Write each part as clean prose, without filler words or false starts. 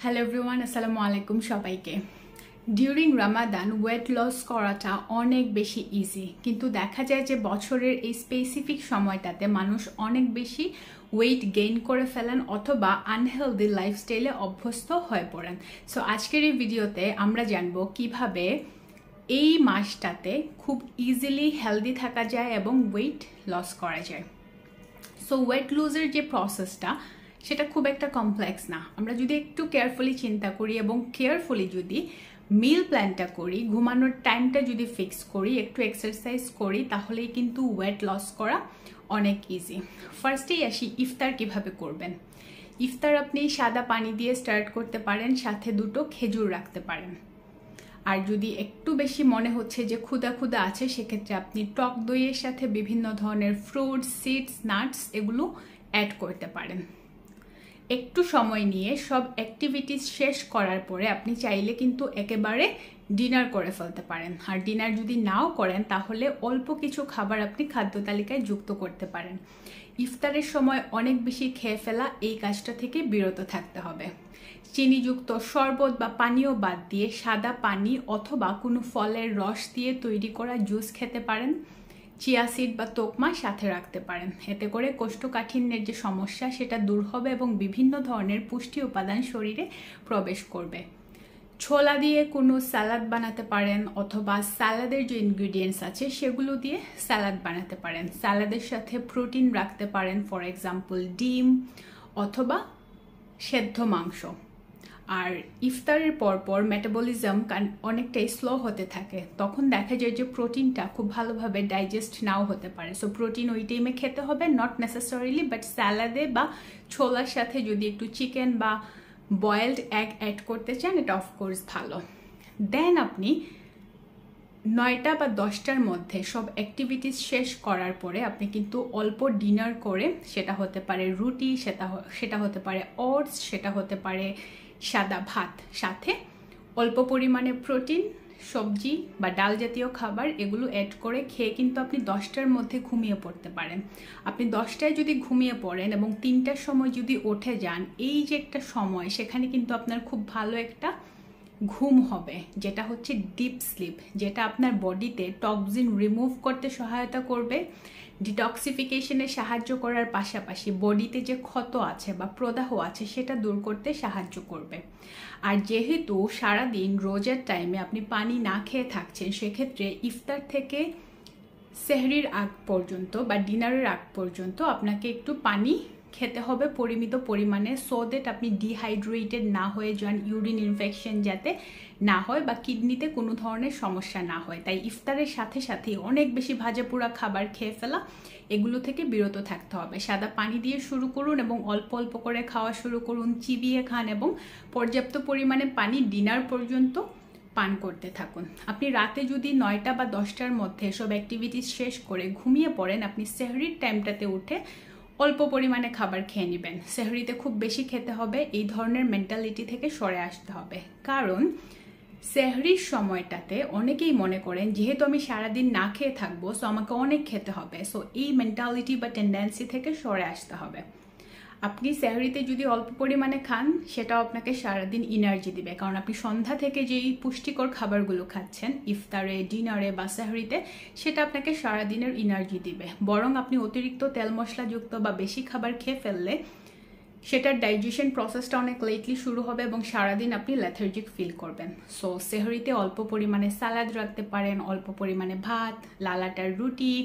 Hello everyone, আসসালামু আলাইকুম সবাইকে। ডিউরিং রামাদান ওয়েট লস করাটা অনেক বেশি ইজি, কিন্তু দেখা যায় যে বছরের এই স্পেসিফিক সময়টাতে মানুষ অনেক বেশি ওয়েট গেইন করে ফেলেন অথবা আনহেলদি লাইফস্টাইলে অভ্যস্ত হয়ে পড়েন। সো আজকের এই ভিডিওতে আমরা জানবো কিভাবে এই মাসটাতে খুব ইজিলি হেলদি থাকা যায় এবং ওয়েট লস করা যায়। সো ওয়েট লুজের যে প্রসেসটা সেটা খুব একটা কমপ্লেক্স না। আমরা যদি একটু কেয়ারফুলি চিন্তা করি এবং কেয়ারফুলি যদি মিল প্ল্যানটা করি, ঘুমানোর টাইমটা যদি ফিক্স করি, একটু এক্সারসাইজ করি, তাহলেই কিন্তু ওয়েট লস করা অনেক ইজি। ফার্স্টেই আসি ইফতার কিভাবে করবেন। ইফতার আপনি সাদা পানি দিয়ে স্টার্ট করতে পারেন, সাথে দুটো খেজুর রাখতে পারেন। আর যদি একটু বেশি মনে হচ্ছে যে ক্ষুধা ক্ষুধা আছে, সেক্ষেত্রে আপনি টক দইয়ের সাথে বিভিন্ন ধরনের ফ্রুটস, সিডস, নাটস এগুলো অ্যাড করতে পারেন। একটু সময় নিয়ে সব অ্যাক্টিভিটিস শেষ করার পরে আপনি চাইলে কিন্তু একেবারে ডিনার করে ফেলতে পারেন। আর ডিনার যদি নাও করেন তাহলে অল্প কিছু খাবার আপনি খাদ্য তালিকায় যুক্ত করতে পারেন। ইফতারের সময় অনেক বেশি খেয়ে ফেলা, এই কাজটা থেকে বিরত থাকতে হবে। চিনিযুক্ত শরবত বা পানীয় বাদ দিয়ে সাদা পানি অথবা কোনো ফলের রস দিয়ে তৈরি করা জুস খেতে পারেন। চিয়া সিড বা তোকমা সাথে রাখতে পারেন। এতে করে কোষ্ঠকাঠিন্যের যে সমস্যা সেটা দূর হবে এবং বিভিন্ন ধরনের পুষ্টি উপাদান শরীরে প্রবেশ করবে। ছোলা দিয়ে কোনো স্যালাড বানাতে পারেন অথবা স্যালাডের যে ইনগ্রিডিয়েন্টস আছে সেগুলো দিয়ে স্যালাড বানাতে পারেন। স্যালাডের সাথে প্রোটিন রাখতে পারেন, ফর এক্সাম্পল ডিম অথবা সেদ্ধ মাংস। আর ইফতারের পরপর মেটাবলিজম অনেকটাই স্লো হতে থাকে, তখন দেখা যায় যে প্রোটিনটা খুব ভালোভাবে ডাইজেস্ট নাও হতে পারে। সো প্রোটিন ওই টাইমে খেতে হবে, নট নেসেসারিলি, বাট স্যালাডে বা ছোলার সাথে যদি একটু চিকেন বা বয়েলড এগ অ্যাড করতে চান, এটা অফকোর্স ভালো। দেন আপনি 9টা বা 10টার মধ্যে সব অ্যাক্টিভিটিস শেষ করার পরে আপনি কিন্তু অল্প ডিনার করে, সেটা হতে পারে রুটি, সেটা হতে পারে ওটস, সেটা হতে পারে সাদা ভাত, সাথে অল্প পরিমাণে প্রোটিন, সবজি বা ডাল জাতীয় খাবার, এগুলো অ্যাড করে খেয়ে কিন্তু আপনি 10টার মধ্যে ঘুমিয়ে পড়তে পারেন। আপনি 10টায় যদি ঘুমিয়ে পড়েন এবং 3টার সময় যদি উঠে যান, এই যে একটা সময়, সেখানে কিন্তু আপনার খুব ভালো একটা ঘুম হবে, যেটা হচ্ছে ডিপ স্লিপ, যেটা আপনার বডিতে টক্সিন রিমুভ করতে সহায়তা করবে, ডিটক্সিফিকেশনে সাহায্য করার পাশাপাশি বডিতে যে ক্ষত আছে বা প্রদাহ আছে সেটা দূর করতে সাহায্য করবে। আর যেহেতু সারাদিন রোজার টাইমে আপনি পানি না খেয়ে থাকছেন, সেক্ষেত্রে ইফতার থেকে সেহরির আগ পর্যন্ত বা ডিনারের আগ পর্যন্ত আপনাকে একটু পানি খেতে হবে পরিমিত পরিমাণে, সো দ্যাট আপনি ডিহাইড্রেটেড না হয়ে যান, ইউরিন ইনফেকশন যাতে না হয় বা কিডনিতে কোনো ধরনের সমস্যা না হয়। তাই ইফতারের সাথে সাথে অনেক বেশি ভাজা পোড়া খাবার খেয়ে ফেলা, এগুলো থেকে বিরত থাকতে হবে। সাদা পানি দিয়ে শুরু করুন এবং অল্প অল্প করে খাওয়া শুরু করুন, চিবিয়ে খান এবং পর্যাপ্ত পরিমাণে পানি ডিনার পর্যন্ত পান করতে থাকুন। আপনি রাতে যদি 9টা বা 10টার মধ্যে সব অ্যাক্টিভিটিস শেষ করে ঘুমিয়ে পড়েন, আপনি সেহরির টাইমটাতে উঠে অল্প পরিমাণে খাবার খেয়ে নেবেন। সেহরিতে খুব বেশি খেতে হবে, এই ধরনের মেন্টালিটি থেকে সরে আসতে হবে। কারণ সেহরির সময়টাতে অনেকেই মনে করেন যেহেতু আমি সারাদিন না খেয়ে থাকবো, সো আমাকে অনেক খেতে হবে। সো এই মেন্টালিটি বা টেন্ডেন্সি থেকে সরে আসতে হবে। আপনি সেহরিতে যদি অল্প পরিমাণে খান, সেটাও আপনাকে সারাদিন এনার্জি দিবে, কারণ আপনি সন্ধ্যা থেকে যেই পুষ্টিকর খাবারগুলো খাচ্ছেন ইফতারে, ডিনারে বা সেহরিতে, সেটা আপনাকে সারাদিনের এনার্জি দিবে। বরং আপনি অতিরিক্ত তেল মশলাযুক্ত বা বেশি খাবার খেয়ে ফেললে সেটার ডাইজেশন প্রসেসটা অনেক লেটলি শুরু হবে এবং সারাদিন আপনি লেথার্জিক ফিল করবেন। সো সেহরিতে অল্প পরিমাণে স্যালাড রাখতে পারেন, অল্প পরিমাণে ভাত, লাল আটার রুটি,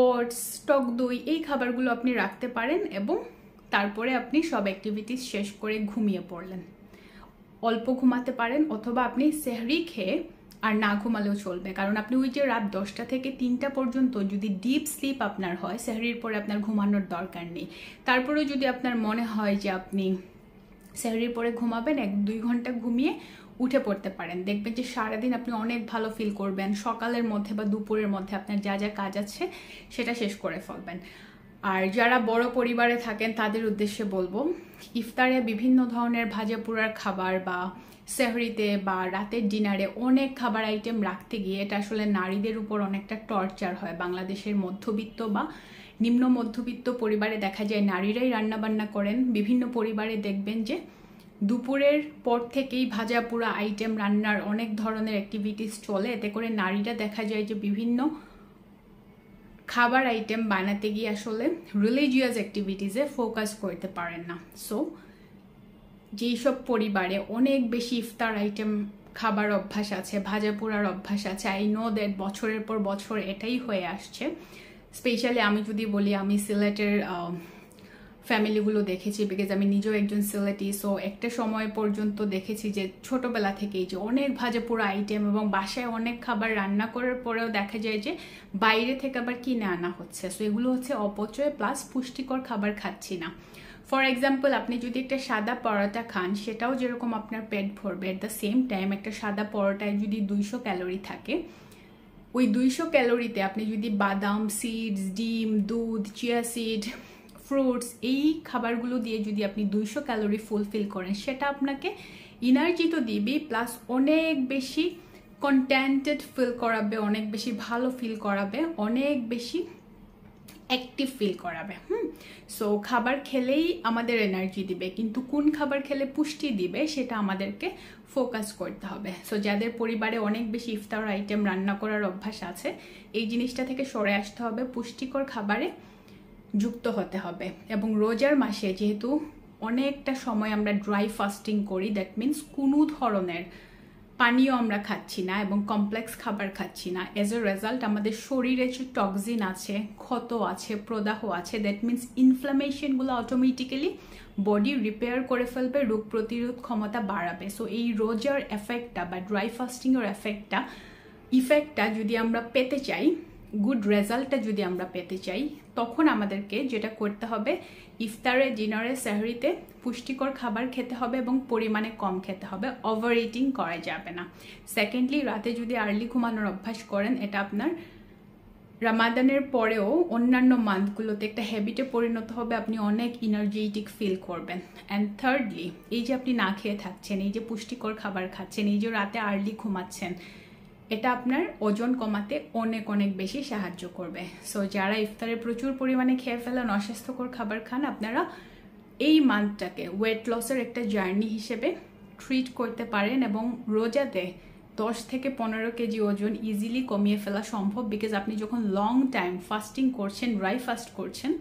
ওটস, টক দই, এই খাবারগুলো আপনি রাখতে পারেন এবং তারপরে আপনি সব অ্যাক্টিভিটিস শেষ করে ঘুমিয়ে পড়লেন। অল্প ঘুমাতে পারেন অথবা আপনি সেহরি খেয়ে আর না ঘুমালেও চলবে, কারণ আপনি ওই যে রাত 10টা থেকে 3টা পর্যন্ত যদি ডিপ স্লিপ আপনার হয়, সেহরির পরে আপনার ঘুমানোর দরকার নেই। তারপরেও যদি আপনার মনে হয় যে আপনি সেহরির পরে ঘুমাবেন, 1-2 ঘন্টা ঘুমিয়ে উঠে পড়তে পারেন। দেখবেন যে সারাদিন আপনি অনেক ভালো ফিল করবেন। সকালের মধ্যে বা দুপুরের মধ্যে আপনার যা যা কাজ আছে সেটা শেষ করে ফেলবেন। আর যারা বড় পরিবারে থাকেন তাদের উদ্দেশ্যে বলবো, ইফতারে বিভিন্ন ধরনের ভাজা পোড়ার খাবার বা সেহরিতে বা রাতের ডিনারে অনেক খাবার আইটেম রাখতে গিয়ে এটা আসলে নারীদের উপর অনেকটা টর্চার হয়। বাংলাদেশের মধ্যবিত্ত বা নিম্ন মধ্যবিত্ত পরিবারে দেখা যায় নারীরাই রান্নাবান্না করেন। বিভিন্ন পরিবারে দেখবেন যে দুপুরের পর থেকেই ভাজা পোড়া আইটেম রান্নার অনেক ধরনের অ্যাক্টিভিটিস চলে, এতে করে নারীরা দেখা যায় যে বিভিন্ন খাবার আইটেম বানাতে গিয়ে আসলে রিলিজিয়াস অ্যাক্টিভিটিসে ফোকাস করতে পারেন না। সো যেই সব পরিবারে অনেক বেশি ইফতার আইটেম খাবার অভ্যাস আছে, ভাজা পোড়ার অভ্যাস আছে, আই নো দ্যাট বছরের পর বছর এটাই হয়ে আসছে। স্পেশালি আমি যদি বলি, আমি সিলেটের ফ্যামিলিগুলো দেখেছি, বিকজ আমি নিজেও একজন সিলেটি। সো একটা সময় পর্যন্ত দেখেছি যে ছোটবেলা থেকেই যে অনেক ভাজা পোড়া আইটেম এবং বাসায় অনেক খাবার রান্না করার পরেও দেখা যায় যে বাইরে থেকে আবার কিনে আনা হচ্ছে। সো এগুলো হচ্ছে অপচয় প্লাস পুষ্টিকর খাবার খাচ্ছি না। ফর এক্সাম্পল, আপনি যদি একটা সাদা পরোটা খান, সেটাও যেরকম আপনার পেট ভরবে, এট দ্য সেম টাইম একটা সাদা পরোটায় যদি 200 ক্যালোরি থাকে, ওই 200 ক্যালোরিতে আপনি যদি বাদাম, সিডস, ডিম, দুধ, চিয়া সিড, ফ্রুটস এই খাবারগুলো দিয়ে যদি আপনি 200 ক্যালোরি ফুলফিল করেন, সেটা আপনাকে এনার্জি তো দিবে, প্লাস অনেক বেশি কন্টেন্টেড ফিল করাবে, অনেক বেশি ভালো ফিল করাবে, অনেক বেশি অ্যাক্টিভ ফিল করাবে। সো খাবার খেলেই আমাদের এনার্জি দিবে, কিন্তু কোন খাবার খেলে পুষ্টি দিবে সেটা আমাদেরকে ফোকাস করতে হবে। সো যাদের পরিবারে অনেক বেশি ইফতার আইটেম রান্না করার অভ্যাস আছে, এই জিনিসটা থেকে সরে আসতে হবে, পুষ্টিকর খাবারে যুক্ত হতে হবে। এবং রোজার মাসে যেহেতু অনেকটা সময় আমরা ড্রাই ফাস্টিং করি, দ্যাট মিনস কোনো ধরনের পানীয় আমরা খাচ্ছি না এবং কমপ্লেক্স খাবার খাচ্ছি না, এজ এ রেজাল্ট আমাদের শরীরে যে টক্সিন আছে, ক্ষত আছে, প্রদাহ আছে, দ্যাট মিনস ইনফ্লামেশনগুলো অটোমেটিক্যালি বডি রিপেয়ার করে ফেলবে, রোগ প্রতিরোধ ক্ষমতা বাড়াবে। সো এই রোজার এফেক্টটা বা ড্রাই ফাস্টিংয়ের ইফেক্টটা যদি আমরা পেতে চাই, গুড রেজাল্টটা যদি আমরা পেতে চাই, তখন আমাদেরকে যেটা করতে হবে, ইফতারে, ডিনারে, সেহরিতে পুষ্টিকর খাবার খেতে হবে এবং পরিমাণে কম খেতে হবে, ওভার ইটিং করা যাবে না। সেকেন্ডলি, রাতে যদি আর্লি ঘুমানোর অভ্যাস করেন, এটা আপনার রামাদানের পরেও অন্যান্য মান্থগুলোতে একটা হ্যাবিটে পরিণত হবে, আপনি অনেক এনার্জেটিক ফিল করবেন। অ্যান্ড থার্ডলি, এই যে আপনি না খেয়ে থাকছেন, এই যে পুষ্টিকর খাবার খাচ্ছেন, এই যে রাতে আর্লি ঘুমাচ্ছেন, এটা আপনার ওজন কমাতে অনেক অনেক বেশি সাহায্য করবে। সো যারা ইফতারে প্রচুর পরিমাণে খেয়ে ফেলেন, অস্বাস্থ্যকর খাবার খান, আপনারা এই মান্থটাকে ওয়েট লসের একটা জার্নি হিসেবে ট্রিট করতে পারেন এবং রোজাতে 10 থেকে 15 কেজি ওজন ইজিলি কমিয়ে ফেলা সম্ভব। বিকজ আপনি যখন লং টাইম ফাস্টিং করছেন, ড্রাই ফাস্ট করছেন,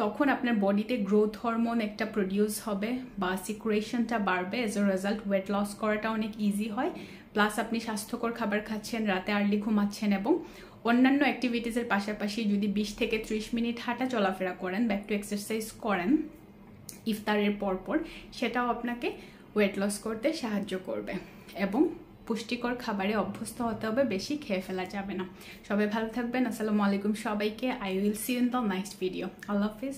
তখন আপনার বডিতে গ্রোথ হরমোন একটা প্রডিউস হবে বা সিক্রেশনটা বাড়বে, as a result weight loss করাটা অনেক ইজি হয়। প্লাস আপনি স্বাস্থ্যকর খাবার খাচ্ছেন, রাতে আর্লি ঘুমাচ্ছেন এবং অন্যান্য অ্যাক্টিভিটিসের পাশাপাশি যদি 20 থেকে 30 মিনিট হাঁটা চলাফেরা করেন, ব্যাক টু এক্সারসাইজ করেন ইফতারের পরপর, সেটাও আপনাকে ওয়েট লস করতে সাহায্য করবে। এবং পুষ্টিকর খাবারে অভ্যস্ত হতে হবে, বেশি খেয়ে ফেলা যাবে না। সবাই ভালো থাকবেন। আসসালামু আলাইকুম সবাইকে। I will see you in the next video. আল্লাহ হাফিজ।